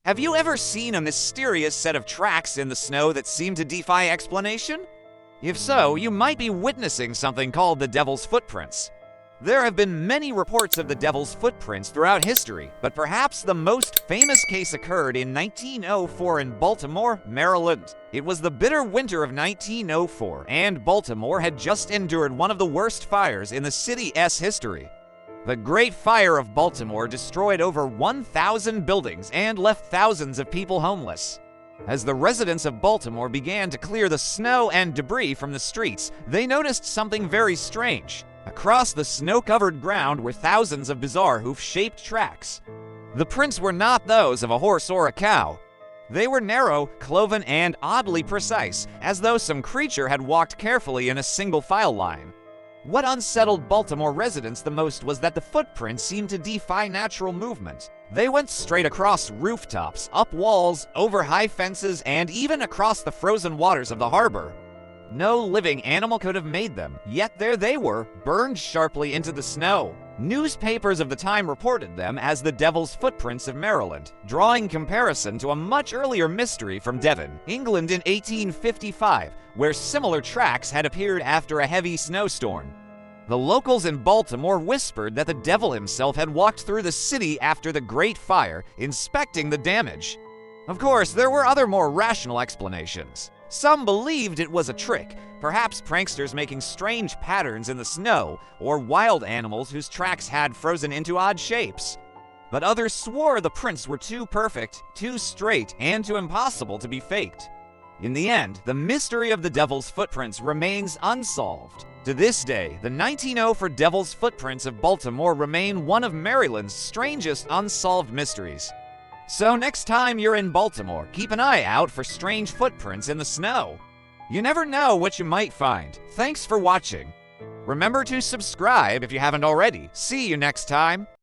Have you ever seen a mysterious set of tracks in the snow that seem to defy explanation? If so, you might be witnessing something called the Devil's Footprints. There have been many reports of the Devil's Footprints throughout history, but perhaps the most famous case occurred in 1904 in Baltimore, Maryland. It was the bitter winter of 1904, and Baltimore had just endured one of the worst fires in the city's history. The Great Fire of Baltimore destroyed over 1,000 buildings and left thousands of people homeless. As the residents of Baltimore began to clear the snow and debris from the streets, they noticed something very strange. Across the snow-covered ground were thousands of bizarre hoof-shaped tracks. The prints were not those of a horse or a cow. They were narrow, cloven, and oddly precise, as though some creature had walked carefully in a single file line. What unsettled Baltimore residents the most was that the footprints seemed to defy natural movement. They went straight across rooftops, up walls, over high fences, and even across the frozen waters of the harbor. No living animal could have made them, yet there they were, burned sharply into the snow. Newspapers of the time reported them as the Devil's Footprints of Maryland, drawing comparison to a much earlier mystery from Devon, England in 1855, where similar tracks had appeared after a heavy snowstorm. The locals in Baltimore whispered that the devil himself had walked through the city after the Great Fire, inspecting the damage. Of course, there were other more rational explanations. Some believed it was a trick, perhaps pranksters making strange patterns in the snow, or wild animals whose tracks had frozen into odd shapes. But others swore the prints were too perfect, too straight, and too impossible to be faked. In the end, the mystery of the Devil's Footprints remains unsolved. To this day, the 1904 Devil's Footprints of Baltimore remain one of Maryland's strangest unsolved mysteries. So next time you're in Baltimore, keep an eye out for strange footprints in the snow. You never know what you might find. Thanks for watching. Remember to subscribe if you haven't already. See you next time.